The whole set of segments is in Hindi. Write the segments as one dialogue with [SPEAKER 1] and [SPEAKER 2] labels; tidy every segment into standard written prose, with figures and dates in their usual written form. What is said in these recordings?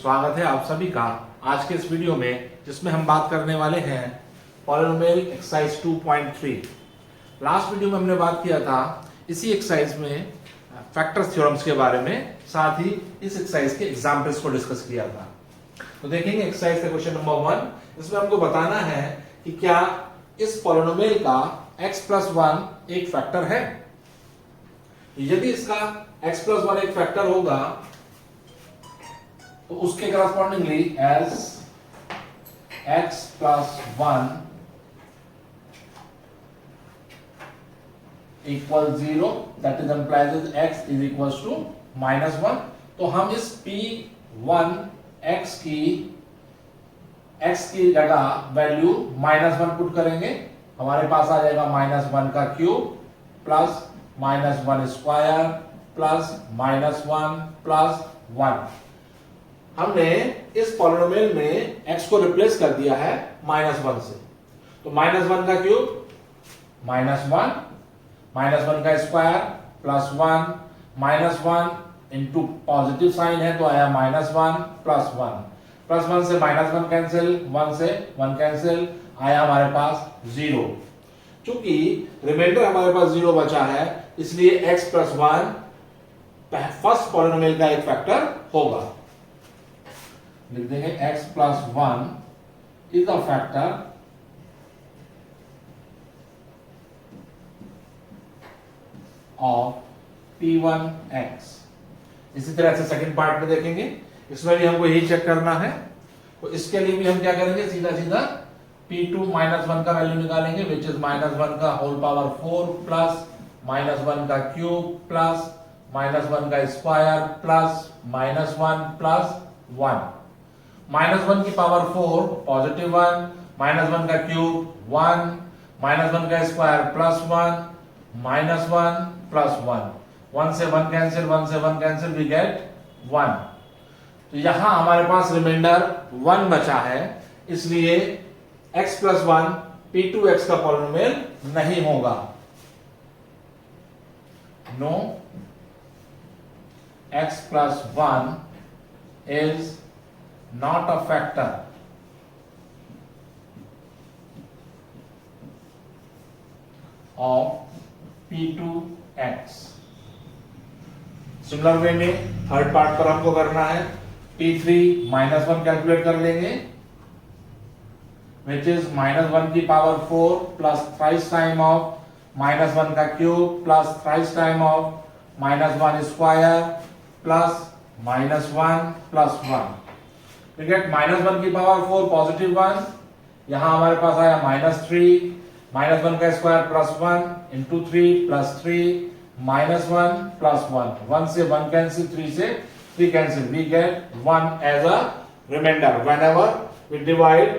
[SPEAKER 1] स्वागत है आप सभी का आज के इस वीडियो में, जिसमें हम बात करने वाले हैं पॉलिनोमियल एक्सरसाइज 2.3। लास्ट वीडियो में हमने बात किया था इसी एक्सरसाइज में फैक्टर्स थ्योरम्स के बारे में, साथ ही इस एक्सरसाइज के एग्जांपल्स को डिस्कस किया था। तो देखेंगे एक्सरसाइज का क्वेश्चन नंबर 1। इसमें हमको बताना है कि क्या इस पॉलिनोमियल का x+1 एक फैक्टर है। यदि इसका x+1 एक फैक्टर होगा तो उसके correspondingly as x+1 equal 0, that is implies x is equal to -1। तो हम इस p1 x की जगह वैल्यू -1 पुट करेंगे। हमारे पास आ जाएगा -1 का cube plus -1 square plus -1 plus 1। हमने इस पॉलिनोमियल में x को रिप्लेस कर दिया है -1 से। तो -1 का क्यूब -1 का square plus 1 -1 into positive sign है तो आया -1 प्लस 1 प्लस 1 से -1 कैंसिल, 1 से 1 कैंसिल, आया हमारे पास 0। चूंकि रिमाइंडर हमारे पास 0 बचा है, इसलिए x+1 फर्स्ट पॉलिनोमियल का एक फैक्टर होगा। लिख देंगे x+1 is a factor of p1x। इसी तरह से सेकंड पार्ट में देखेंगे, इसमें भी हमको यही चेक करना है। तो इसके लिए भी हम क्या करेंगे, सीधा सीधा p2 -1 का वैल्यू निकालेंगे, विच इज -1 का होल पावर 4 प्लस -1 का क्यूब प्लस -1 का स्क्वायर प्लस -1 प्लस 1। -1 की पावर 4 पॉजिटिव 1, -1 का क्यूब 1, -1 का स्क्वायर प्लस 1, -1 प्लस 1, 1 से 1 कैंसिल, 1 से 1 कैंसिल, वी गेट 1। तो यहां हमारे पास रिमाइंडर 1 बचा है, इसलिए x+1 p2x का पॉलिनोमियल नहीं होगा। No x+1 is not a factor of p2x। Similar way में थर्ड पार्ट पर हमको करना है, p3 -1 कैलकुलेट कर लेंगे, which is -1 की power 4 plus thrice time of -1 का cube plus thrice time of -1 square plus -1 plus 1। We get -1 की पावर 4 पॉजिटिव 1, यहां हमारे पास आया -3, -1 का square plus 1 into 3 plus 3, -1 plus 1, 1 से 1 कैंसिल, 3 से 3 cancel, we get 1 as a remainder whenever we divide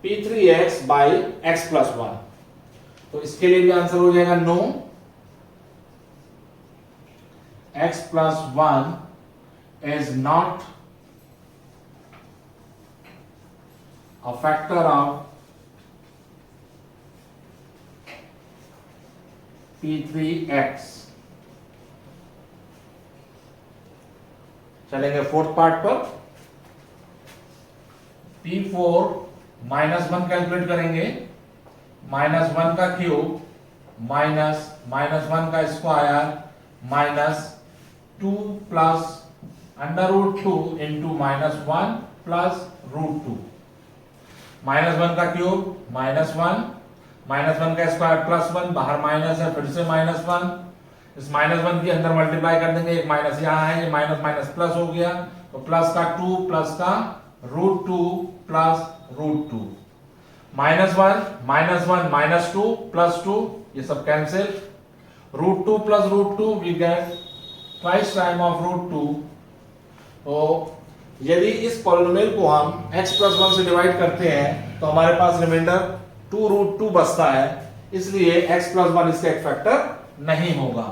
[SPEAKER 1] p3x by x+1। तो इसके लिए भी आंसर हो जाएगा no, x+1 is not a factor of p3x। चलेंगे फोर्थ पार्ट पर, p4 -1 कैलकुलेट करेंगे, -1 का क्यूब -1 का स्क्वायर -2 प्लस √2 इंटू -1 प्लस √2, -1 का क्यूब -1 का स्क्वायर प्लस 1, बाहर माइनस है फिर से -1, इस -1 के अंदर मल्टीप्लाई कर देंगे, एक माइनस यहाँ है, ये माइनस प्लस हो गया, तो प्लस का 2 प्लस का √2 प्लस √2, -1 -2 प्लस 2, ये सब cancel, √2 plus √2 we get twice time of √2। तो यदि इस पॉलिनोमियल को हम x+1 से डिवाइड करते हैं तो हमारे पास रिमाइंडर 2√2 बचता है, इसलिए x+1 इसका एक फैक्टर नहीं होगा।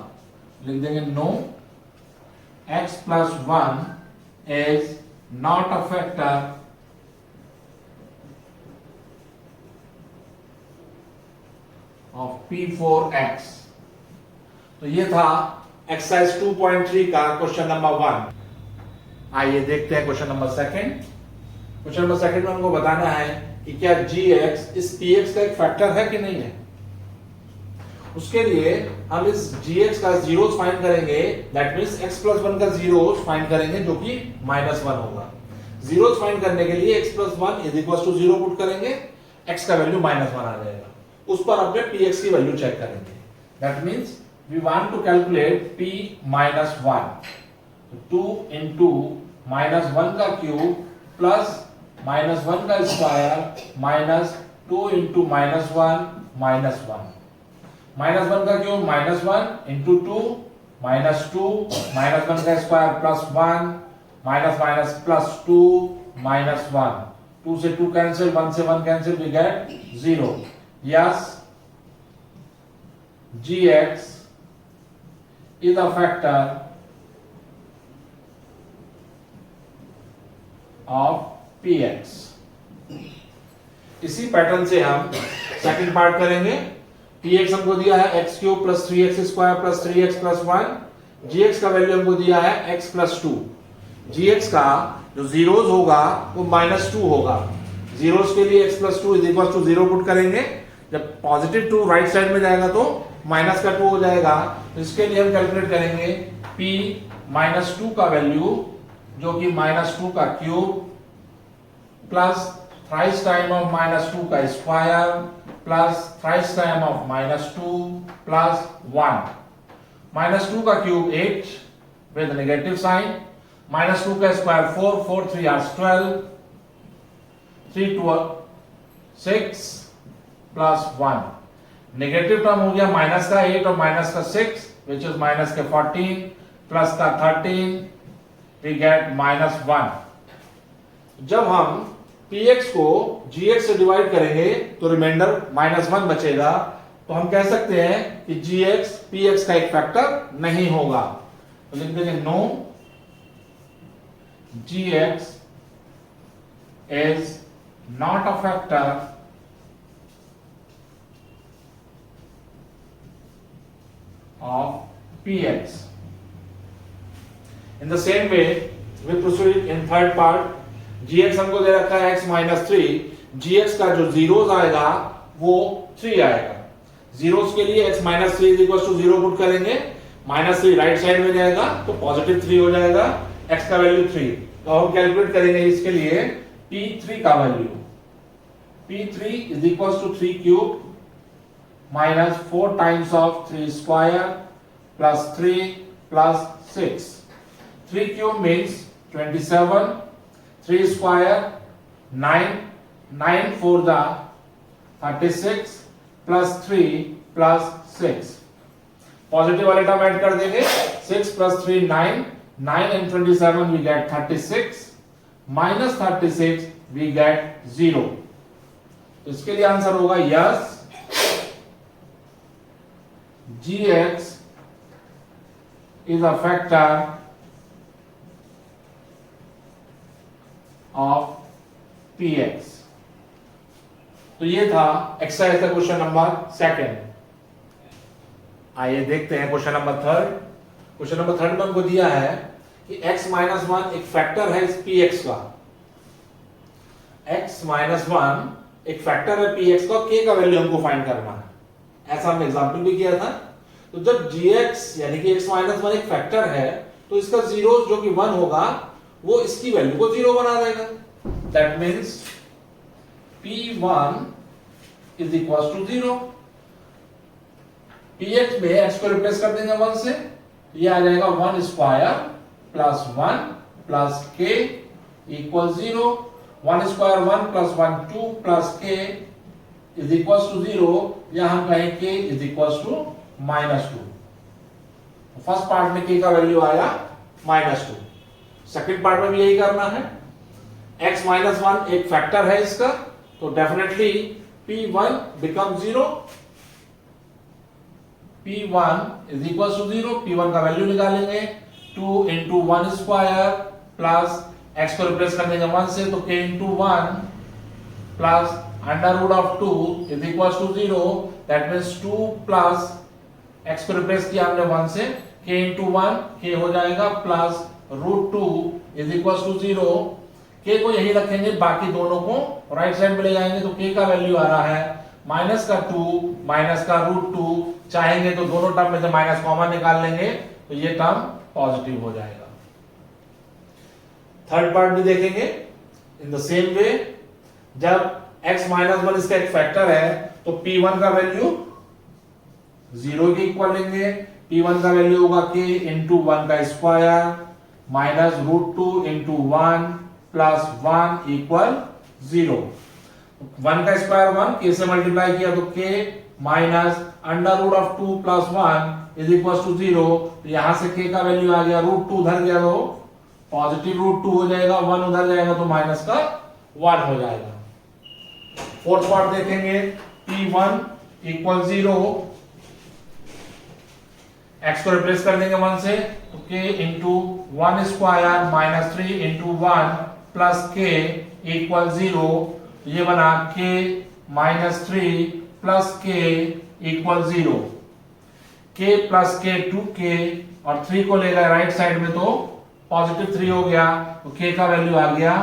[SPEAKER 1] लिख देंगे no, x+1 is not a factor of p4x। तो ये था एक्सरसाइज 2.3 का क्वेश्चन नंबर 1। आइए देखते हैं question number second. Question number second में हमको बताना है कि क्या gx इस px का एक फैक्टर है कि नहीं है। उसके लिए हम इस gx का जीरोस फाइंड करेंगे, दैट मींस x प्लस 1 का जीरोस फाइंड करेंगे जो कि -1 होगा। जीरोस फाइंड करने के लिए x plus 1 is equal to 0 put करेंगे, x का वैल्यू -1 आ जाएगा। उस पर अपने px की वैल्यू चेक करेंगे। That means we want to calculate p -1, 2 into -1 का क्यूब प्लस -1 का स्क्वायर माइनस 2 into -1 -1 -1 का क्यूब -1 into 2 -2 -1 का स्क्वायर प्लस 1 माइनस प्लस 2 -1 2 से 2 कैंसिल, 1 से 1 cancel, we get 0। Yes, gx is a factor of px। इसी पैटर्न से हम सेकंड पार्ट करेंगे। px हमको दिया है x cube plus 3x square plus 3x plus 1, gx का वैल्यू हमको दिया है x प्लस 2। gx का जो जीरोस होगा वो -2 होगा। जीरोस के लिए x plus 2 is equal to 0 put करेंगे। जब पॉजिटिव 2 राइट साइड में जाएगा तो माइनस का 2 हो जाएगा। तो इसके लिए हम कैलकुलेट करेंगे p -2 का वैल्यू जो कि -2 का cube plus thrice time of -2 का square plus thrice time of -2 plus 1। -2 का क्यूब 8 विद नेगेटिव साइन, -2 का square 4, 4 3 are 12, 3 2 6 plus 1। Negative term हो गया माइनस का 8 और माइनस का 6 विच इज माइनस के 14 प्लस का 13, वी गेट -1। जब हम px को gx से डिवाइड करेंगे तो रिमाइंडर -1 बचेगा। तो हम कह सकते हैं कि gx px का एक फैक्टर नहीं होगा। तो लिख देंगे no gx is not a factor of px। In the same way we proceed in third part। gx हमको दे रखा है x -3, gx का जो जीरोस आएगा वो 3 आएगा। जीरोस के लिए x -3 is equal to 0 put करेंगे, -3 राइट साइड में जाएगा तो पॉजिटिव 3 हो जाएगा, x का वैल्यू 3। तो हम कैलकुलेट करेंगे इसके लिए p3 का वैल्यू। p3 is equal to 3 cube minus 4 times of 3 square plus 3 plus 6। 3 cube means 27, 3 square 9, 9 4 the 36 plus 3 plus 6। Positive वाले टर्म ऐड कर देंगे, 6 plus 3 9, 9 and 27 we get 36, minus 36 we get 0। तो इसके लिए आंसर होगा yes, gx is a factor of px। तो ये था एक्सरसाइज का क्वेश्चन नंबर सेकंड। आइए देखते हैं question number third. Question number third में हमको दिया है कि x -1 एक फैक्टर है इस px का। x -1 एक फैक्टर है px का, k का वैल्यू हमको फाइंड करना है। ऐसा हमने एग्जांपल भी किया था। तो जब gx यानी कि x -1 एक फैक्टर है तो इसका जीरो जो कि 1 होगा वो इसकी वैल्यू को 0 बना देगा। That means p1 is equal to 0। px में x को रिप्लेस कर देंगे 1 से, ये आ जाएगा 1 square plus 1 plus k equal 0। 1 square 1 plus 1 2 plus k is equal to 0, या हम कहें k is equal to -2। First part में k का वैल्यू आया -2, सेकंड पार्ट में भी यही करना है। x -1 एक फैक्टर है इसका, तो definitely p1 become 0। p1 is equal to 0, p1 का वैल्यू निकालेंगे 2 into 1 स्क्वायर प्लस x को रिप्लेस कर देंगे 1 से तो k into 1 plus under root of 2 is equal to 0। That means 2 plus x को रिप्लेस किया हमने 1 से, k into 1 k हो जाएगा प्लस √2 इज इक्वल टू 0, के को यही रखेंगे, बाकी दोनों को राइट साइड में ले जाएंगे, तो के का वैल्यू आ रहा है माइनस का 2 माइनस का √2, चाहेंगे तो दोनों टर्म में से माइनस कॉमन निकाल लेंगे, तो ये टर्म पॉजिटिव हो जाएगा। थर्ड पार्ट भी देखेंगे इन द सेम वे, जब x माइनस 1 इसका एक फैक्टर है तो p1 का वैल्यू 0 के इक्वल लेंगे, p1 का वैल्यू होगा k इंटू 1 का square minus √2 into 1 plus 1 equal 0। 1 का स्क्वायर 1, k से मल्टीप्लाई किया तो k minus under root of 2 plus 1 is equal to 0। तो यहां से k का वैल्यू आ गया √2, उधर गया तो पॉजिटिव √2 हो जाएगा, 1 उधर जाएगा तो माइनस का 1 हो जाएगा। फोर्थ पार्ट देखेंगे, p1 इक्वल 0, x को रिप्लेस कर देंगे 1 से, तो k into 1 square minus 3 into 1 plus k equal 0, ये बना k minus 3 plus k equal 0। k plus k 2k और 3 को ले गए राइट साइड में तो पॉजिटिव 3 हो गया, तो k का वैल्यू आ गया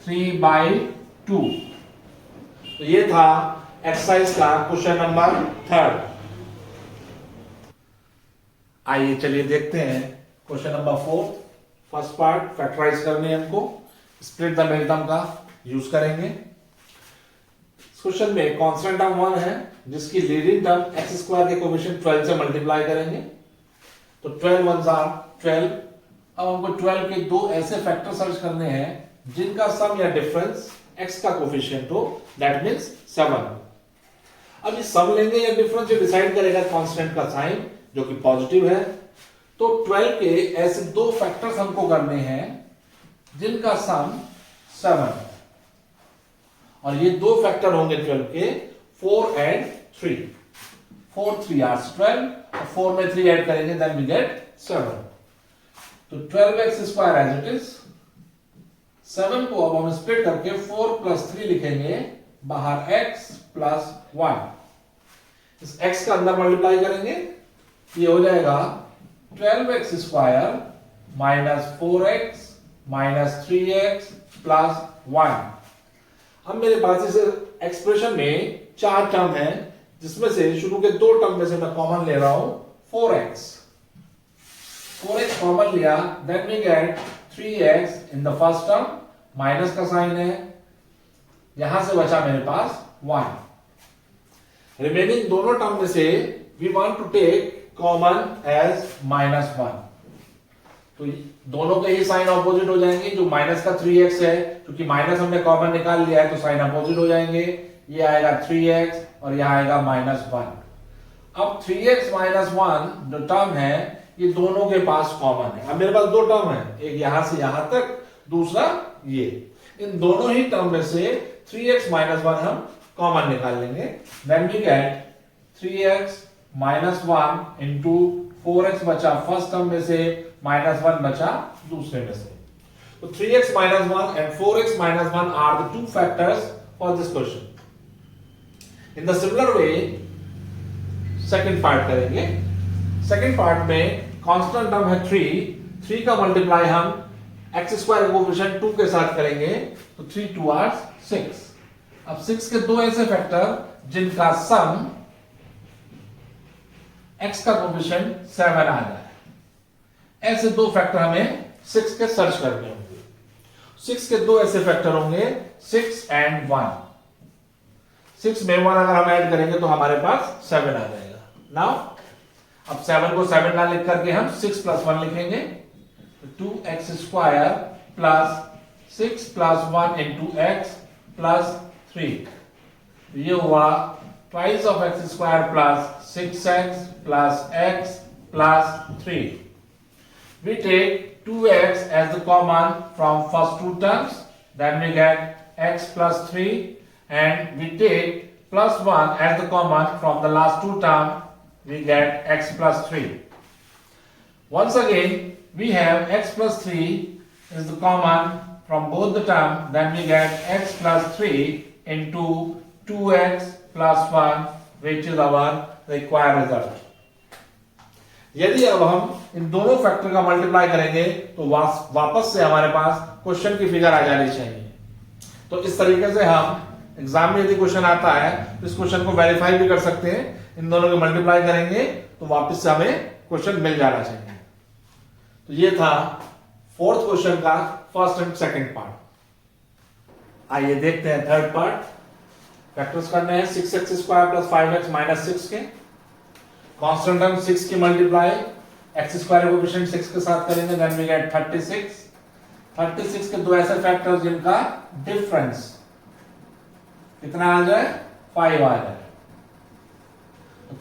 [SPEAKER 1] 3/2। तो ये था एक्सरसाइज का क्वेश्चन नंबर 3। आइए चलिए देखते हैं question number 4। First part factorise करने हमको स्प्लिट द मिडटर्म का यूज करेंगे। क्वेश्चन में कांस्टेंट टर्म 1 है जिसकी लीडिंग टर्म x² के कोएफिशिएंट 12 से मल्टीप्लाई करेंगे, तो 12 1s are 12। अब हमको 12 के दो ऐसे फैक्टर सर्च करने हैं जिनका सम या डिफरेंस x का कोएफिशिएंट हो, दैट मींस 7। अब ये सम लेंगे या डिफरेंस ये डिसाइड करेगा कांस्टेंट का साइन जो कि पॉजिटिव है। तो 12 के ऐसे दो फैक्टर्स हमको करने हैं जिनका सम 7, और ये दो फैक्टर होंगे 12 के 4 एंड 3। 4 3 are 12 और 4 में 3 ऐड करेंगे देन वी गेट 7। तो 12x² एज इट इज। 7 को अब हम स्प्लिट करके 4 प्लस 3 लिखेंगे, बाहर x प्लस 1। इस x का अंदर मल्टीप्लाई करेंगे, ये हो जाएगा 12x² minus 4x minus 3x plus 1। अब मेरे पास इस एक्सप्रेशन में 4 टर्म है जिसमें से शुरू के 2 टर्म में से मैं कॉमन ले रहा हूं 4x कॉमन लिया, then we get 3x in the first term, minus का साइन है, यहां से बचा मेरे पास 1। रिमेनिंग दोनों टर्म में से we want to take common as -1, तो दोनों के ही साइन ऑपोजिट हो जाएंगे। जो माइनस का 3x है, क्योंकि माइनस हमने कॉमन निकाल लिया है तो साइन ऑपोजिट हो जाएंगे, ये आएगा 3x और यहां आएगा -1। अब 3x -1 जो टर्म है ये दोनों के पास कॉमन है। अब मेरे पास दो टर्म है, एक यहां से यहां तक, दूसरा ये। इन दोनों ही टर्म में से 3x -1 हम कॉमन निकाल लेंगे, then we get 3x -1 into 4x बचा फर्स्ट टर्म में से, -1 बचा दूसरे में से। तो 3x -1 and 4x -1 are the two factors for this question. In the similar way, second part करेंगे। सेकंड पार्ट में कांस्टेंट टर्म है 3 का मल्टीप्लाई हम x² कोएफिशिएंट 2 के साथ करेंगे, तो 3 2 are 6। अब 6 के दो ऐसे फैक्टर जिनका सम x का कोएफिशिएंट 7 आ जाए, ऐसे दो फैक्टर हमें 6 के सर्च करने होंगे। 6 के दो ऐसे फैक्टर होंगे 6 and 1। 6 में 1 अगर हम ऐड करेंगे तो हमारे पास 7 आ जाएगा। नाउ अब 7 को 7 ना लिख करके हम 6 + 1 लिखेंगे, तो 2x² plus 6 + 1 into x plus 3। ये हुआ twice of x² plus 6x plus x plus 3. We take 2x as the common from first two terms, then we get x plus 3, and we take plus 1 as the common from the last two terms, we get x plus 3. Once again we have x plus 3 is the common from both the terms, then we get x plus 3 into 2x plus 1, which is our required result. यदि अब हम इन दोनों फैक्टर का मल्टीप्लाई करेंगे तो वापस से हमारे पास क्वेश्चन की फिगर आ जानी चाहिए। तो इस तरीके से हम एग्जाम में यदि क्वेश्चन आता है तो इस क्वेश्चन को वेरीफाई भी कर सकते हैं। इन दोनों को मल्टीप्लाई करेंगे तो वापस से हमें क्वेश्चन मिल जाना चाहिए। तो ये था फोर्थ क्वेश्चन का फर्स्ट एंड सेकंड पार्ट। आइए देखते हैं थर्ड पार्ट। फैक्टर्स करने हैं 6x² + 5x - 6 के। कांस्टेंट टर्म 6 की मल्टीप्लाई x² कोएफिशिएंट 6 के साथ करेंगे, देन वी गेट 36। 36 के दो ऐसे फैक्टर्स जिनका डिफरेंस कितना आ जाए, 5 आ जाए।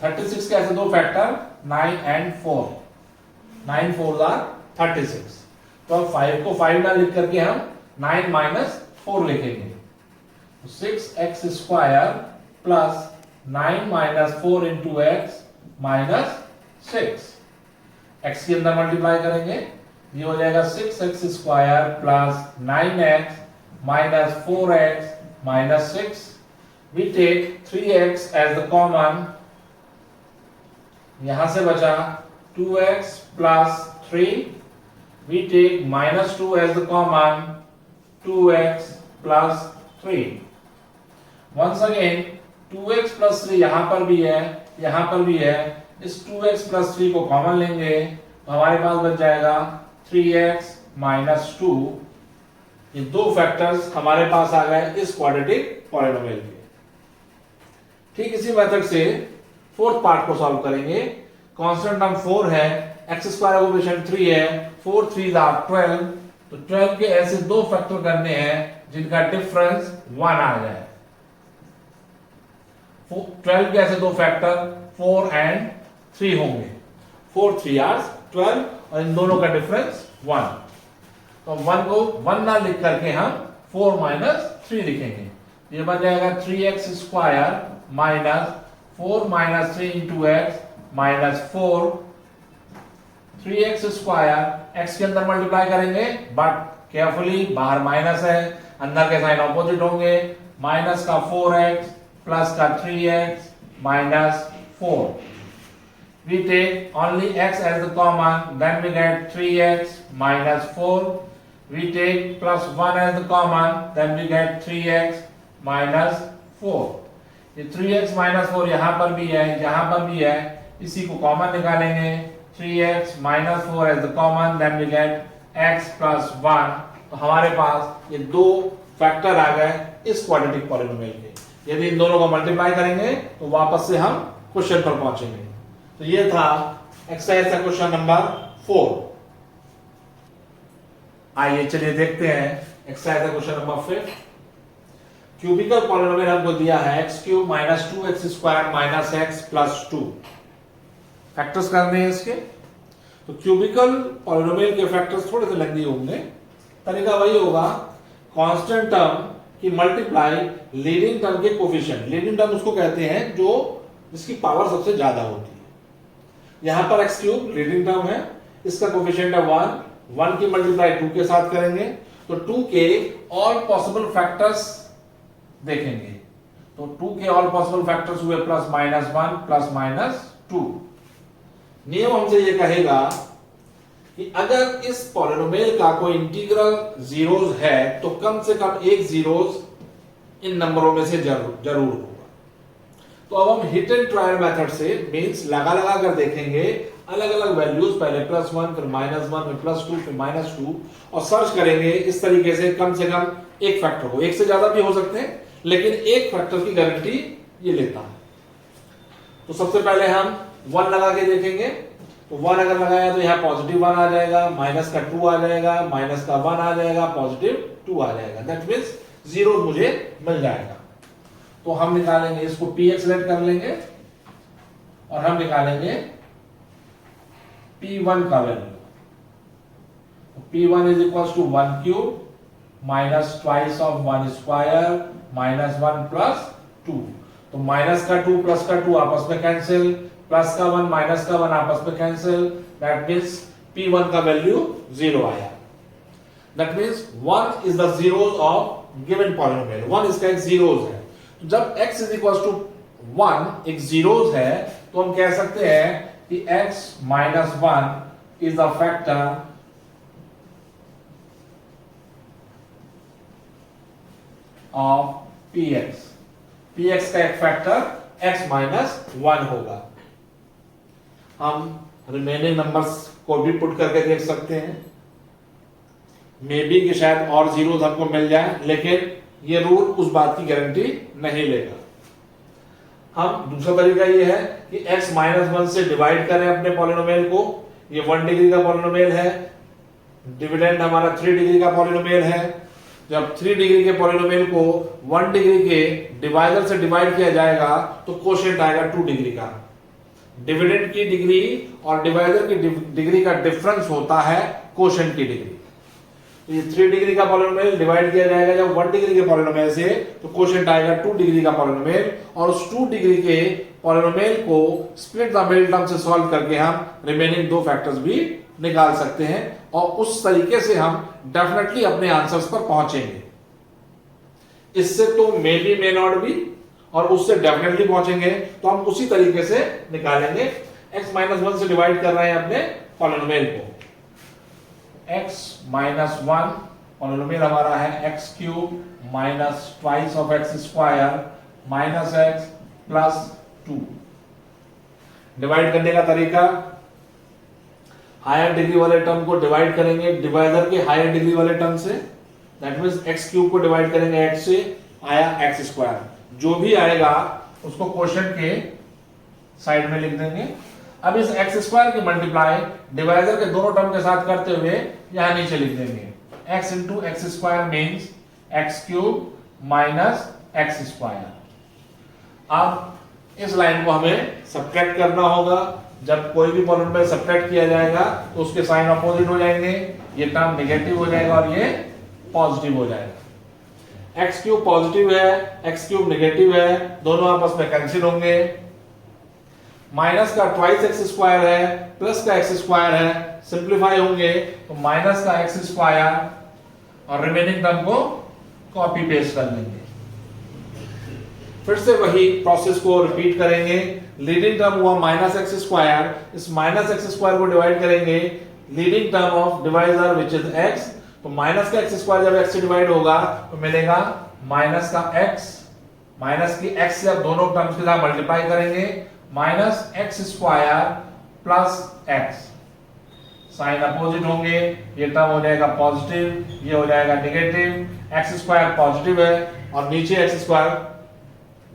[SPEAKER 1] 36 के ऐसे दो फैक्टर 9 and 4, 9 4s are 36। तो अब 5 को 5 ना लिख करके हम 9 - 4 लिखेंगे। 6x² + 9 - 4 × x - 6। x के अंदर मल्टीप्लाई करेंगे, ये हो जाएगा 6x² + 9x - 4x - 6। We take 3x as the common, यहां से बचा 2x + 3। We take -2 as the common, 2x + 3। Once again 2x + 3 यहां पर भी है, यहां पर भी है। इस 2x + 3 को कॉमन लेंगे तो हमारे पास बच जाएगा 3x - 2। ये दो फैक्टर्स हमारे पास आ गए इस क्वाड्रेटिक पॉलिनोमियल के। ठीक इसी मेथड से फोर्थ पार्ट को सॉल्व करेंगे। कांस्टेंट टर्म 4 है, x² कोएफिशिएंट 3 है, 4 3s are 12। तो 12 के ऐसे दो फैक्टर करने हैं जिनका डिफरेंस 1 आ जाए। 12 के ऐसे दो फैक्टर 4 and 3 होंगे। 4 3 are 12 और इन दोनों का डिफरेंस 1। तो 1 को 1 ना लिख करके हम 4 - 3 लिखेंगे। ये बन जाएगा 3x² - 4 - 3 × x - 4। 3x² x के अंदर मल्टीप्लाई करेंगे, बट केयरफुली बाहर माइनस है, अंदर के साइन ऑपोजिट होंगे। माइनस का 4x प्लस का 3x - 4। We take only x as the common, then we get 3x - 4। We take +1 as the common, then we get 3x - 4। ये 3x - 4 यहां पर भी है, यहां पर भी है, इसी को कॉमन निकालेंगे। 3x - 4 as the common, then we get x + 1। तो हमारे पास ये दो फैक्टर आ गए इस क्वाड्रेटिक पॉलिनोमियल के। यदि इन दोनों को मल्टीप्लाई करेंगे तो वापस से हम क्वेश्चन पर पहुंचेंगे। तो ये था एक्सरसाइज का क्वेश्चन नंबर 4। आइए चलिए देखते हैं एक्सरसाइज का क्वेश्चन नंबर 5। क्यूबिकल पॉलिनोमियल हमको दिया है x³ - 2x² - x + 2। फैक्टर्स करने हैं इसके। तो क्यूबिकल पॉलिनोमियल के फैक्टर्स थोड़े से लेंदी होंगे। तरीका वही होगा, कांस्टेंट टर्म की मल्टीप्लाई लीडिंग टर्म के कोफिशिएंट। लीडिंग टर्म उसको कहते हैं जो जिसकी पावर सबसे ज्यादा होती है। यहां पर x³ लीडिंग टर्म है, इसका कोफिशिएंट है 1। 1 की मल्टीप्लाई 2 के साथ करेंगे तो 2 के ऑल पॉसिबल फैक्टर्स देखेंगे। तो 2 के ऑल पॉसिबल फैक्टर्स हुए +-1 +-2। नियम हमसे ये कहेगा कि अगर इस पॉलिनोमियल का कोई इंटीग्रल जीरोस है तो कम से कम एक जीरोस इन नंबरों में से जरूर होगा। तो अब हम हिट एंड ट्रायल मेथड से मींस लगा कर देखेंगे अलग अलग वैल्यूज, पहले +1 फिर -1 फिर +2 फिर -2, और सर्च करेंगे इस तरीके से कम एक फैक्टर हो। एक से ज्यादा भी हो सकते हैं लेकिन एक फैक्टर की गारंटी ये लेता है। तो सबसे पहले हम 1 लगा के देखेंगे। तो 1 अगर लगाया तो यहाँ +1 आ जाएगा, माइनस का 2 आ जाएगा, माइनस का 1 आ जाएगा, +2 आ जाएगा। दैट मींस 0 मुझे मिल जाएगा। तो हम निकालेंगे इसको px लेट कर लेंगे और हम निकालेंगे p1 का वैल्यू। p1 = 1³ - twice of 1² -1 + 2। तो माइनस का 2 प्लस का 2 आपस में कैंसिल, प्लस का 1 माइनस का 1 आपस में कैंसिल। दैट मींस p1 का वैल्यू 0 आया। That means 1 is the zeros of given polynomial। 1 इसका एक जीरोस है। तो जब x = 1 एक जीरोस है तो हम कह सकते हैं कि x minus 1 is the factor of px। px का एक फैक्टर x माइनस 1 होगा। हम रिमेनिंग नंबर्स को भी पुट करके देख सकते हैं, मे बी कि शायद और जीरोस हमको मिल जाए, लेकिन ये रूल उस बात की गारंटी नहीं लेगा। हम दूसरा तरीका ये है कि x माइनस 1 से डिवाइड करें अपने पॉलिनोमियल को। ये 1 डिग्री का पॉलिनोमियल है, डिविडेंड हमारा 3 डिग्री का पॉलिनोमियल है। जब 3 डिग्री के पॉलिनोमियल को 1 डिग्री के डिवाइजर से डिवाइड किया जाएगा तो कोशेंट आएगा 2 डिग्री का। डिविडेंड की डिग्री और डिवाइजर की डिग्री का डिफरेंस होता है कोशेंट की डिग्री। ये 3 डिग्री का पॉलिनोमियल डिवाइड किया जाएगा जब 1 डिग्री के पॉलिनोमियल से, तो कोशेंट आएगा 2 डिग्री का पॉलिनोमियल, और उस 2 डिग्री के पॉलिनोमियल को स्प्लिट द मिडिल टर्म से सॉल्व करके हम रिमेनिंग दो फैक्टर्स भी निकाल सकते हैं, और उस तरीके से हम डेफिनेटली अपने आंसर्स पर पहुंचेंगे। इससे तो may be may not be, और उससे डेफिनेटली पहुंचेंगे। तो हम उसी तरीके से निकालेंगे। x माइनस 1 से डिवाइड कर रहे हैं अपने पॉलिनोमियल को। x माइनस 1 पॉलिनोमियल हमारा है x cube minus twice of x square minus x plus 2। Divide करने का तरीका, हायर डिग्री वाले टर्म को डिवाइड करेंगे डिवाइजर के हायर डिग्री वाले टर्म से। दैट मींस x क्यूब को डिवाइड करेंगे x से, आया x स्क्वायर। जो भी आएगा उसको क्वोशिएंट के साइड में लिख देंगे। अब इस x स्क्वायर की मल्टीप्लाई डिवाइजर के दोनों टर्म के साथ करते हुए यहां नीचे लिख देंगे। x into x square means x cube minus x square. अब इस लाइन को हमें सब्ट्रैक्ट करना होगा। जब कोई भी पॉलिनोमियल सब्ट्रैक्ट किया जाएगा तो उसके साइन अपोजिट हो जाएंगे, ये टर्म नेगेटिव हो जाएगा और ये पॉजिटिव हो जाएगा। एक्स क्यूब पॉजिटिव है, एक्स क्यूब नेगेटिव है, दोनों आपस में कैंसिल होंगे। माइनस का ट्वाइस एक्स स्क्वायर है, प्लस का एक्स स्क्वायर है, सिंप्लीफाई होंगे तो माइनस का एक्स स्क्वायर और रिमेनिंग टर्म को कॉपी पेस्ट कर लेंगे। फिर से वही प्रोसेस को रिपीट करेंगे। लीडिंग टर्म हुआ माइनस एक्स स्क्वायर, इस माइनस एक्स स्क्वायर को डिवाइड करेंगे leading term of divisor which is x. तो माइनस का एक्स स्क्वायर जब एक्स से डिवाइड होगा तो मिलेगा माइनस का एक्स, माइनस की एक्स से अब दोनों टर्म्स के साथ मल्टीप्लाई करेंगे, minus x square plus x. Sign opposite होंगे, ये टर्म हो जाएगा पॉजिटिव, ये हो जाएगा नेगेटिव। एक्स स्क्वायर पॉजिटिव है और नीचे एक्स स्क्वायर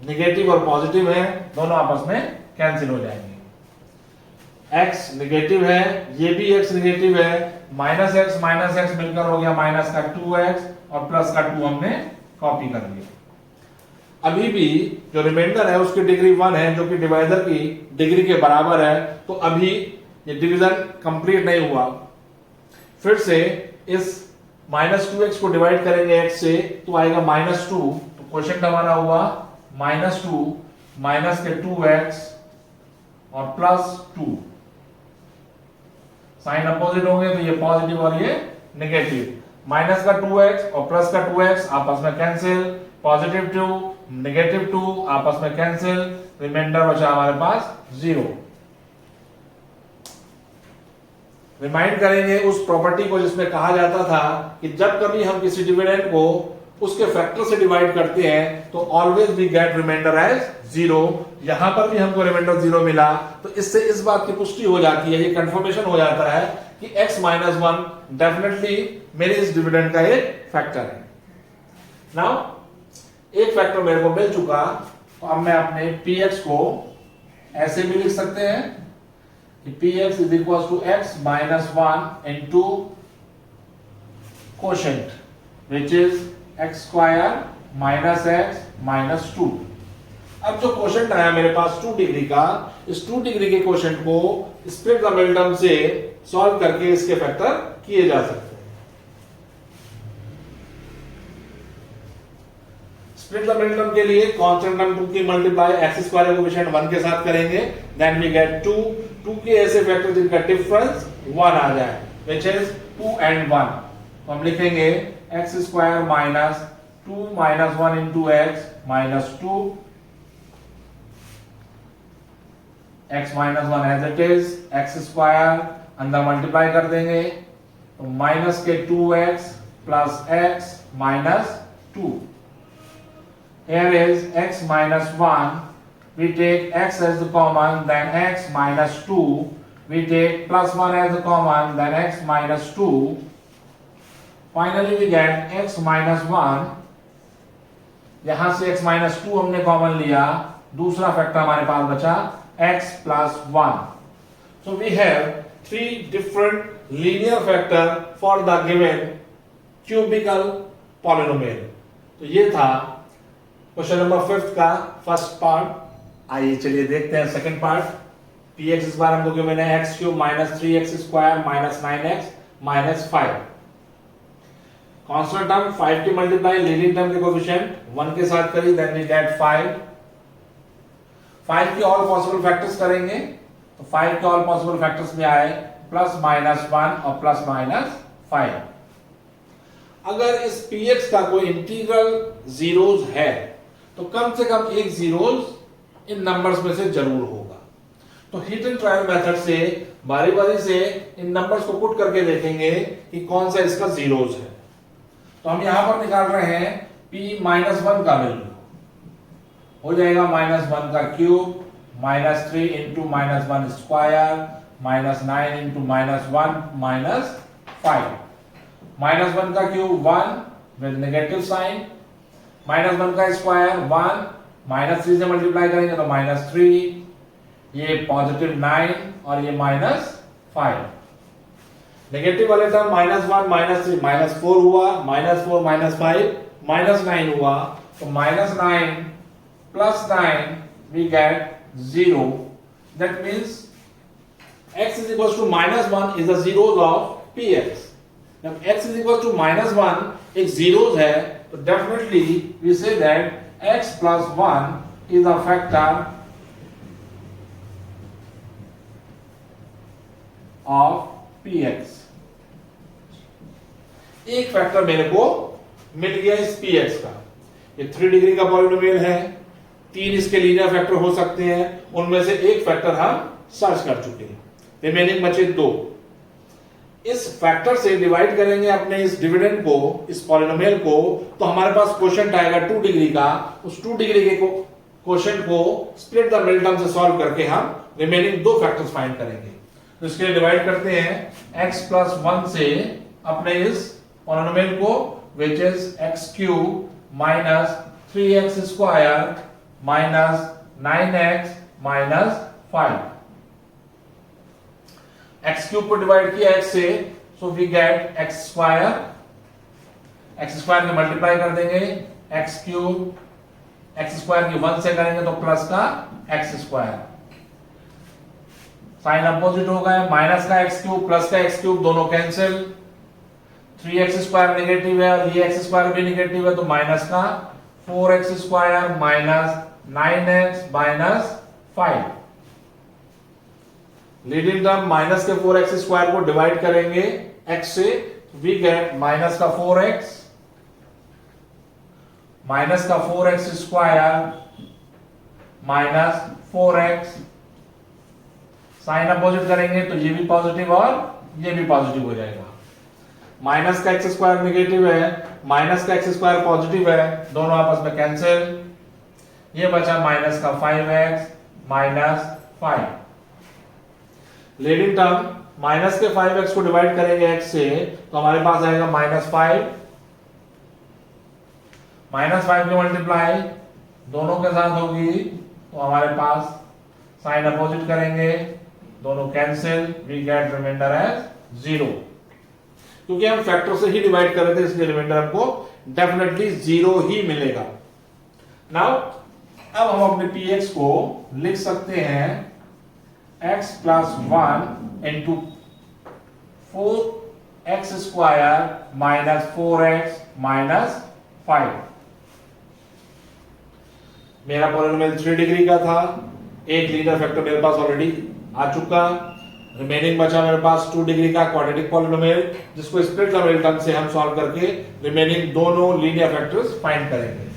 [SPEAKER 1] नेगेटिव और पॉजिटिव है, दोनों आपस में कैंसिल हो जाएंगे। x नेगेटिव है, ये भी x नेगेटिव है, माइनस एक्स मिलकर हो गया माइनस का 2x और प्लस का 2 हमने कॉपी कर लिया। अभी भी जो रिमाइंडर है उसकी डिग्री 1 है, जो कि डिवाइजर की डिग्री के बराबर है। तो अभी ये डिवीजन कंप्लीट नहीं हुआ। फिर से इस माइनस 2x को डिवाइड करेंगे x से तो आएगा माइनस 2। तो क्वेश्चन हमारा हुआ माइनस 2 माइनस के 2x और प्लस 2। साइन अपोजिट होंगे तो ये पॉजिटिव और ये नेगेटिव। माइनस का 2x और प्लस का 2x आपस में कैंसिल, पॉजिटिव 2 नेगेटिव 2 आपस में कैंसिल, रिमाइंडर बचा हमारे पास 0। रिमाइंड करेंगे उस प्रॉपर्टी को जिसमें कहा जाता था कि जब कभी हम किसी डिविडेंड को उसके फैक्टर से डिवाइड करते हैं तो always we get remainder as 0। यहां पर भी हमको रिमाइंडर 0 मिला, तो इससे इस बात की पुष्टि हो जाती है, ये कंफर्मेशन हो जाता है कि x माइनस 1 डेफिनेटली मेरे इस डिविडेंड का एक फैक्टर है। नाउ एक फैक्टर मेरे को मिल चुका, तो अब मैं अपने px को ऐसे भी लिख सकते हैं कि px is equal to x minus 1 into quotient which is x square minus x minus 2। अब जो क्वोशेंट आया मेरे पास 2 डिग्री का, इस 2 डिग्री के क्वोशेंट को स्प्लिट द मिडिल टर्म से सॉल्व करके इसके फैक्टर किए जा सकते हैं। स्प्लिट द मिडिल टर्म के लिए कांस्टेंट टर्म 2 की मल्टीप्लाई एक्स स्क्वायर कोएफिशिएंट 1 के साथ करेंगे, देन वी गेट 2 के ऐसे फैक्टर जिनका डिफरेंस 1 आ जाए, व्हिच इज 2 and 1। तो हम लिखेंगे x square minus 2 minus 1 into x minus 2, x minus one as it is, x square अंदर मल्टीप्लाई कर देंगे तो माइनस के 2x plus x minus 2. Here is x minus 1. We take x as the common, then x minus 2. We take plus 1 as the common, then x minus 2. Finally we get x minus 1. यहां से x minus 2 हमने कॉमन लिया, दूसरा फैक्टर हमारे पास बचा x plus 1. So we have three different linear factor for the given cubical polynomial. तो ये था क्वेश्चन नंबर 5 का फर्स्ट पार्ट. आइए चलिए देखते हैं सेकंड पार्ट. px इस बार हमको गिवन है x cube minus 3x square minus 9x minus 5. Constant term 5 की मल्टीप्लाई लीडिंग टर्म के कोएफिशिएंट 1 के साथ करी, देन वी गेट 5. 5 की ऑल पॉसिबल फैक्टर्स करेंगे तो 5 के ऑल पॉसिबल फैक्टर्स में आए प्लस माइनस 1 और प्लस माइनस 5. अगर इस px का कोई इंटीग्रल जीरोस है तो कम से कम एक जीरोस इन नंबर्स में से जरूर होगा. तो हिट एंड ट्रायल मेथड से बारी बारी से इन नंबर्स को पुट करके देखेंगे कि कौन सा इसका जीरोस है. तो हम यहां पर निकाल रहे हैं p माइनस 1 का वैल्यू हो जाएगा माइनस 1 का cube minus 3 into minus 1 square minus 9 into minus 1 minus 5. Minus 1 का cube 1 with negative sign, minus 1 का स्क्वायर 1, माइनस 3 से मल्टीप्लाई करेंगे तो माइनस 3, ये पॉजिटिव 9 और ये माइनस 5. नेगेटिव वाले टर्म माइनस 1 माइनस 3 माइनस 4 हुआ, माइनस 4 माइनस 5 माइनस 9 हुआ, तो minus 9 plus 9 we get 0. That means x is equals to minus 1 is the zeros of px. जब x is equals to minus 1 एक zeros है तो definitely we say that x plus 1 is a factor of px. एक फैक्टर मेरे को मिल गया इस px का. ये 3 डिग्री का पॉलिनोमियल है, 3 इसके लीनियर फैक्टर हो सकते हैं, उनमें से एक फैक्टर हम सर्च कर चुके हैं, रिमेनिंग बचे 2. इस फैक्टर से डिवाइड करेंगे अपने इस डिविडेंड को, इस पॉलिनोमियल को, तो हमारे पास क्वोशिएंट आएगा 2 डिग्री का. उस 2 डिग्री के क्वोशिएंट को स्प्लिट द मिडिल टर्म से सॉल्व करके हम रिमेनिंग 2 फैक्टर्स फाइंड करेंगे. तो इसके लिए डिवाइड करते हैं x प्लस 1 से अपने इस पॉलिनोमियल को, which is x cube minus 3x square minus 9x minus 5. x cube को डिवाइड किया x से, so we get x square. x square की मल्टीप्लाई कर देंगे x क्यूब, x स्क्वायर की 1 से करेंगे तो प्लस का x स्क्वायर. साइन अपोजिट हो गए, माइनस का x क्यूब प्लस का x क्यूब दोनों कैंसिल. 3x स्क्वायर नेगेटिव है और ये x स्क्वायर भी नेगेटिव है तो माइनस का 4x square minus 9x minus 5. Leading term minus के 4x स्क्वायर को डिवाइड करेंगे x से, वी गेट माइनस का 4x माइनस का 4x square minus 4x. Sign opposite करेंगे तो ये भी पॉजिटिव और ये भी पॉजिटिव हो जाएगा. माइनस का x स्क्वायर नेगेटिव है, माइनस का x स्क्वायर पॉजिटिव है, दोनों आपस में कैंसिल. ये बचा माइनस का 5x minus 5. Leading term minus के 5x को डिवाइड करेंगे x से तो हमारे पास आएगा माइनस 5. माइनस 5 की मल्टीप्लाई दोनों के साथ होगी तो हमारे पास साइन अपोजिट करेंगे, दोनों cancel, we get remainder as 0. क्योंकि हम फैक्टर से ही डिवाइड कर रहे थे इसलिए रिमाइंडर हमको डेफिनेटली 0 ही मिलेगा. नाउ अब हम अपने px को लिख सकते हैं x plus 1 into 4x square minus 4x minus 5. मेरा पॉलिनोमियल 3 डिग्री का था, एक लीनियर फैक्टर मेरे पास ऑलरेडी आ चुका. रिमेनिंग बचा मेरे पास 2 डिग्री का क्वाड्रेटिक पॉलिनोमियल, जिसको स्प्लिट द मिडिल टर्म से हम सॉल्व करके रिमेनिंग दोनों लीनियर फैक्टर्स फाइंड करेंगे.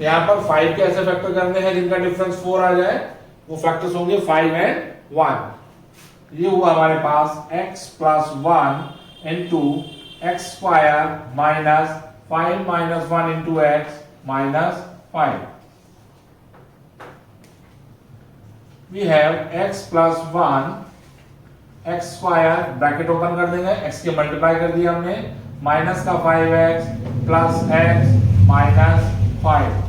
[SPEAKER 1] यहां पर 5 के ऐसे फैक्टर करने हैं जिनका डिफरेंस 4 आ जाए, वो फैक्टर्स होंगे 5 एंड 1। ये हुआ हमारे पास x plus 1 into x square minus 5 minus 1 into x minus 5। We have x plus 1 x square bracket open कर देंगे, x के मल्टीप्लाई कर दिया हमने, माइनस का 5x प्लस x माइनस 5।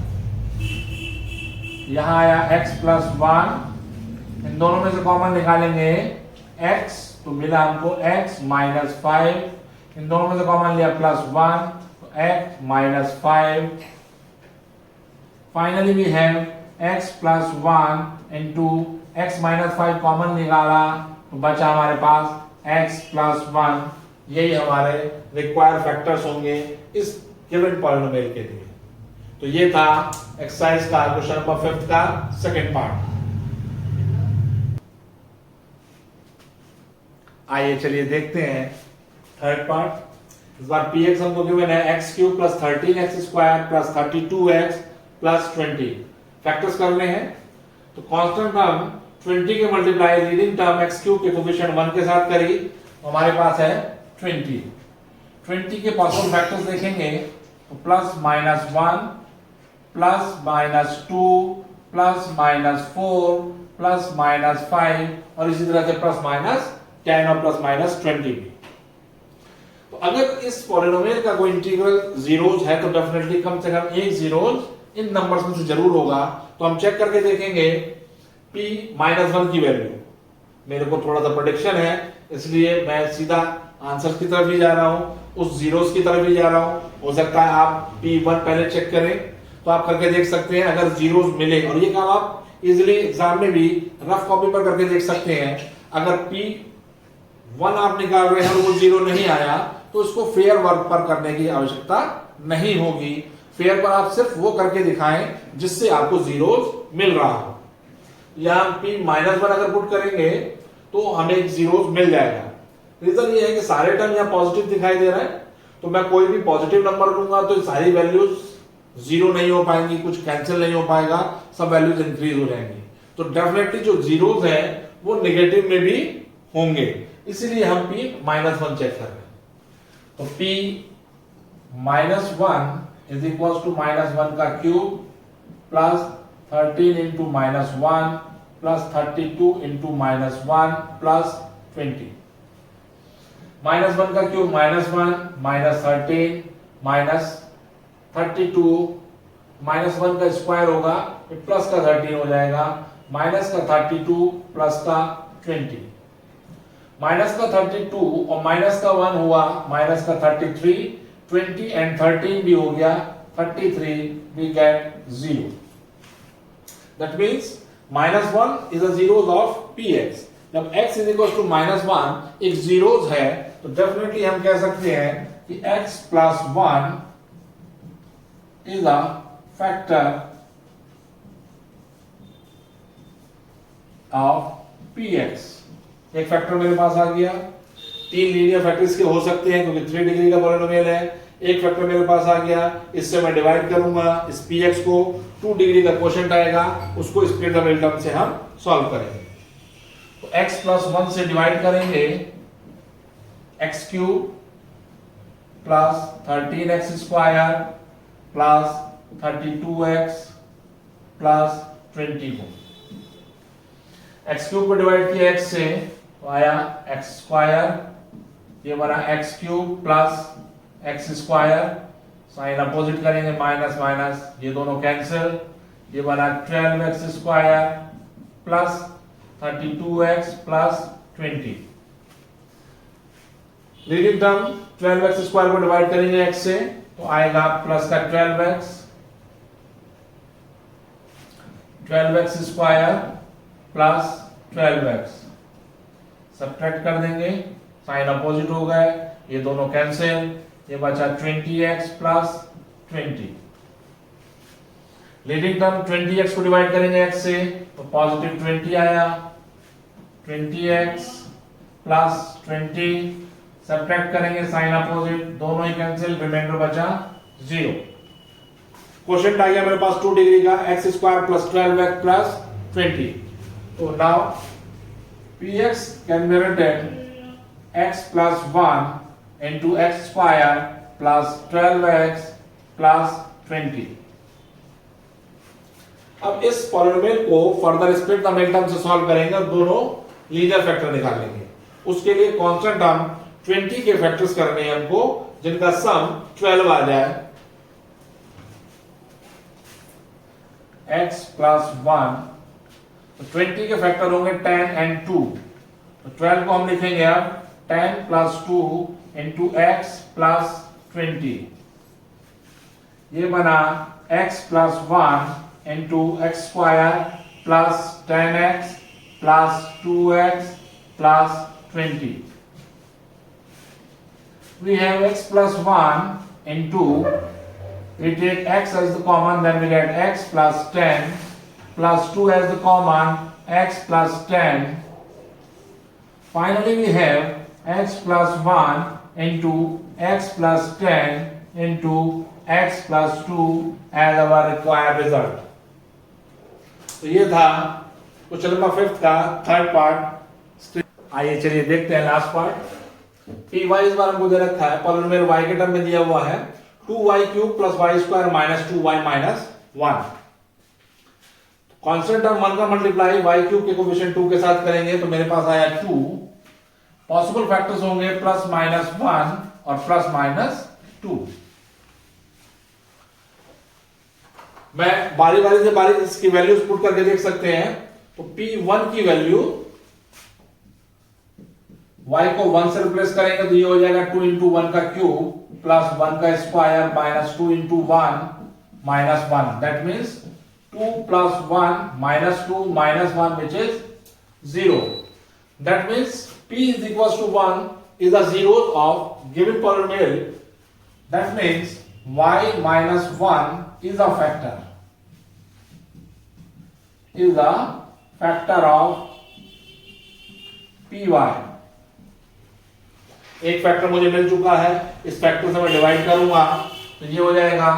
[SPEAKER 1] यहां आया x प्लस 1, इन दोनों में से कॉमन निकालेंगे x, तो मिला हमको x माइनस 5। इन दोनों में से कॉमन लिया प्लस 1, तो x minus 5। Finally we have x plus 1 into x minus 5 common निकाला, तो बचा हमारे पास x प्लस 1। यही हमारे रिक्वायर्ड फैक्टर्स होंगे इस गिवन पॉलिनोमियल के लिए। तो ये था एक्सरसाइज का क्वेश्चन नंबर 5 का सेकंड पार्ट। आइए चलिए देखते हैं थर्ड पार्ट। इस बार px हमको गिवन है x cube plus 13x square plus 32x plus 20। Factors करने हैं, तो कांस्टेंट टर्म 20 के multiply leading term x cube के कोफिशिएंट 1 के साथ करी, हमारे पास है 20। 20 के पॉसिबल फैक्टर्स देखेंगे तो plus minus 1 plus minus 2 plus minus 4 plus minus 5 और इसी तरह से प्लस माइनस 10 और प्लस माइनस 20 भी। तो अगर इस पॉलिनोमियल का कोई इंटीग्रल जीरोज है तो डेफिनेटली कम से कम एक जीरोज इन नंबर्स में से जरूर होगा। तो हम चेक करके देखेंगे p माइनस 1 की वैल्यू, मेरे को थोड़ा सा प्रेडिक्शन है इसलिए मैं सीधा आंसर की तरफ ही जा रहा हूं, उस जीरोस की तरफ ही जा रहा हूं। हो सकता है आप p1 पहले चेक करें, तो आप करके देख सकते हैं अगर जीरोस मिले, और ये काम आप इजीली एग्जाम में भी रफ कॉपी पर करके देख सकते हैं। अगर p1 आप निकाल रहे हैं और वो जीरो नहीं आया तो उसको फेयर वर्क पर करने की आवश्यकता नहीं होगी। फेयर पर आप सिर्फ वो करके दिखाएं जिससे आपको जीरोस मिल रहा हो। यहां p माइनस 1 अगर पुट करेंगे तो हमें एक जीरोस मिल जाएगा। रीजन ये है कि सारे टर्म यहां पॉजिटिव दिखाई दे रहा है, तो मैं कोई भी पॉजिटिव नंबर लूंगा तो सारी वैल्यूज जीरो नहीं हो पाएंगी, कुछ कैंसिल नहीं हो पाएगा, सब वैल्यूज इंक्रीज हो जाएंगी। तो डेफिनेटली जो जीरोस है वो नेगेटिव में भी होंगे, इसीलिए हम p माइनस 1 चेक कर रहे हैं। तो p minus 1 is equal to minus 1 का cube plus 13 into minus 1 plus 32 into minus 1 plus 20। Minus 1 का cube minus 1 minus 13 minus 32, minus 1 का स्क्वायर होगा प्लस का 13 हो जाएगा, माइनस का 32 प्लस का 20। माइनस का 32 और माइनस का 1 हुआ माइनस का 33, 20 एंड 13 भी हो गया 33, we get 0. That means minus 1 is a zeros of px. जब x is equal to minus 1 एक zeros है तो definitely हम कह सकते हैं कि x plus 1 is a factor of px। एक फैक्टर मेरे पास आ गया। तीन लीनियर फैक्टर्स के हो सकते हैं क्योंकि 3 डिग्री का पॉलिनोमियल है। एक फैक्टर मेरे पास आ गया, इससे मैं डिवाइड करूंगा इस px को, 2 डिग्री का क्वोशंट आएगा, उसको स्प्लिटेबल टर्म से हम सॉल्व करेंगे। तो x प्लस 1 से डिवाइड करेंगे, x cube plus 13x square plus 32x plus 20 को x क्यूब को डिवाइड किया x से तो आया x स्क्वायर, ये बना x cube plus x square, sign opposite करेंगे माइनस माइनस, ये दोनों कैंसिल, ये बना 12x square plus 32x plus 20। Leading term 12x square को डिवाइड करेंगे x से तो आएगा प्लस का 12x square plus 12x, subtract कर देंगे, साइन अपोजिट हो गए, ये दोनों कैंसिल, ये बचा 20x plus 20। Leading term 20x को डिवाइड करेंगे x से तो पॉजिटिव 20 आया, 20x प्लस 20, सब्ट्रैक्ट करेंगे साइन अपोजिट, दोनों ही कैंसिल, रिमाइंडर बचा 0। क्वोशंट आ गया मेरे पास 2 डिग्री का, x square plus 12x plus 20। तो now px can be written x plus 1 into x square plus 12x plus 20। अब इस पॉलिनोमियल को further split the mid term से सॉल्व करेंगे और दोनों लीनियर फैक्टर निकालेंगे। उसके लिए कांस्टेंट टर्म 20 के फैक्टर्स करने हैं हमको, जिनका सम 12 आ जाए। x plus 1, तो 20 के फैक्टर होंगे 10 and 2, तो 12 को हम लिखेंगे अब 10 plus 2 into x plus 20। ये बना x plus 1 into x square plus 10x plus 2x plus 20। We have x plus 1 into, we take x as the common, then we get x plus 10 plus 2 as the common, x plus 10. Finally we have x plus 1 into x plus 10 into x plus 2 as our required result। तो ये था क्वेश्चन नंबर 5 का थर्ड पार्ट। आइए चलिए देखते हैं लास्ट पार्ट। पी वाई इस बार हमको दे रखा है, पॉलिनोमियल y के टर्म में दिया हुआ है 2y³ plus y square minus 2y minus 1। Constant term 1 का मल्टीप्लाई y³ के कोफिशिएंट 2 के साथ करेंगे तो मेरे पास आया 2। पॉसिबल फैक्टर्स होंगे प्लस माइनस 1 और प्लस माइनस 2। मैं बारी बारी से इसकी वैल्यूज पुट करके देख सकते हैं। तो P1 की वैल्यू y को 1 से रिप्लेस करेंगे तो ये हो जाएगा 2 इंटू 1 का क्यूब प्लस 1 का square minus 2 into 1 minus 1। That means 2 plus 1 minus 2 minus 1 which is 0। That means P is equals to 1 is the zeros of given polynomial. That means y minus 1 is a factor. Is a factor of py। एक फैक्टर मुझे मिल चुका है, इस फैक्टर से मैं डिवाइड करूंगा तो ये हो जाएगा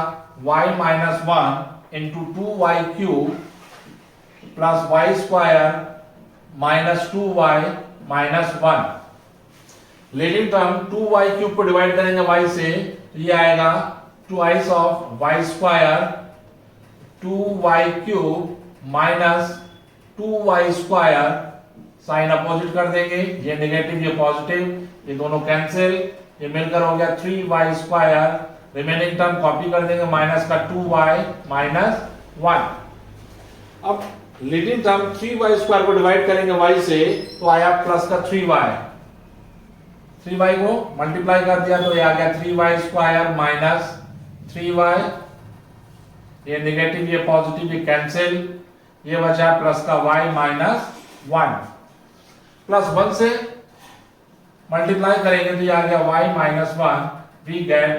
[SPEAKER 1] y minus 1 into 2y³ plus y square minus 2y minus 1। Leading term 2y³ को डिवाइड करेंगे y से तो ये आएगा twice of y square 2y³ minus 2y square. Sign opposite कर देंगे, ये नेगेटिव ये पॉजिटिव, ये दोनों कैंसिल, ये मिलकर हो गया 3y square. Remaining term copy कर देंगे, माइनस का 2y माइनस 1। अब लीडिंग टर्म 3y स्क्वायर को डिवाइड करेंगे y से तो आया प्लस का 3y। 3y को मल्टीप्लाई कर दिया तो ये आ गया 3y स्क्वायर माइनस 3y। ये नेगेटिव ये पॉजिटिव ये कैंसिल, ये बचा प्लस का y माइनस 1। प्लस 1 से मल्टीप्लाई करेंगे तो ये आ गया y minus 1। We get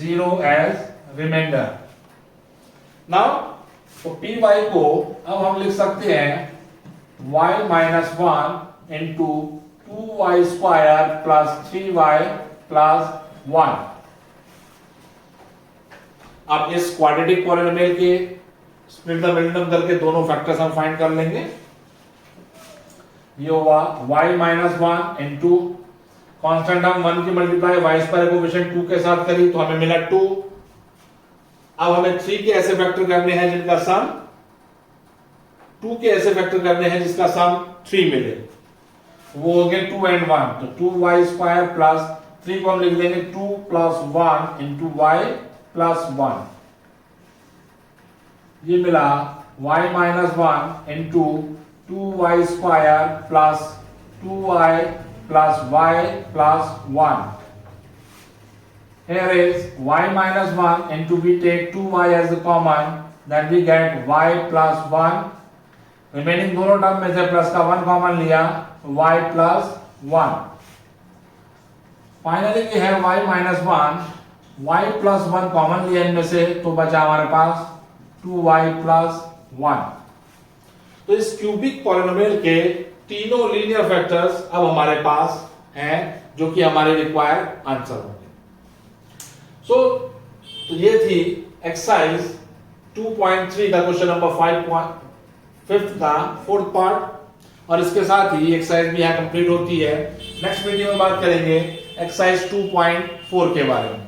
[SPEAKER 1] 0 as remainder. Now तो py को अब हम लिख सकते हैं y minus 1 into 2y square plus 3y plus 1। अब इस क्वाड्रेटिक पॉलिनोमियल के स्प्लिट द मिडिल टर्म करके दोनों फैक्टर्स हम फाइंड कर लेंगे। ये हुआ y minus 1 into constant term 1 की मल्टीप्लाई वाई स्क्वायर कोफिशिएंट 2 के साथ करी तो हमें मिला 2। अब हमें 3 के ऐसे फैक्टर करने हैं जिनका सम 2 के ऐसे फैक्टर करने हैं जिसका सम 3 मिले, वो हो गए 2 and 1। तो 2y स्क्वायर प्लस 3 को हम लिख देंगे 2 प्लस 1 इंटू वाई प्लस 1। ये मिला y minus 1 into 2y square plus 2y plus y plus 1। Here is y minus 1 into we take 2y as the common, then we get y plus 1। Remaining दोनों टर्म में से प्लस का 1 कॉमन लिया तो y plus 1। Finally we have y minus 1, y plus 1 common लिया इनमें से तो बचा हमारे पास 2y plus 1। तो इस क्यूबिक पॉलिनोमियल के तीनों लीनियर फैक्टर्स अब हमारे पास हैं जो कि हमारे रिक्वायर्ड आंसर होंगे। तो ये थी एक्सरसाइज 2.3 का क्वेश्चन नंबर फिफ्थ का फोर्थ पार्ट और इसके साथ ही एक्सरसाइज भी यहाँ कंप्लीट होती है। नेक्स्ट वीडियो में बात करेंगे एक्सरसाइज 2.4 के बारे में।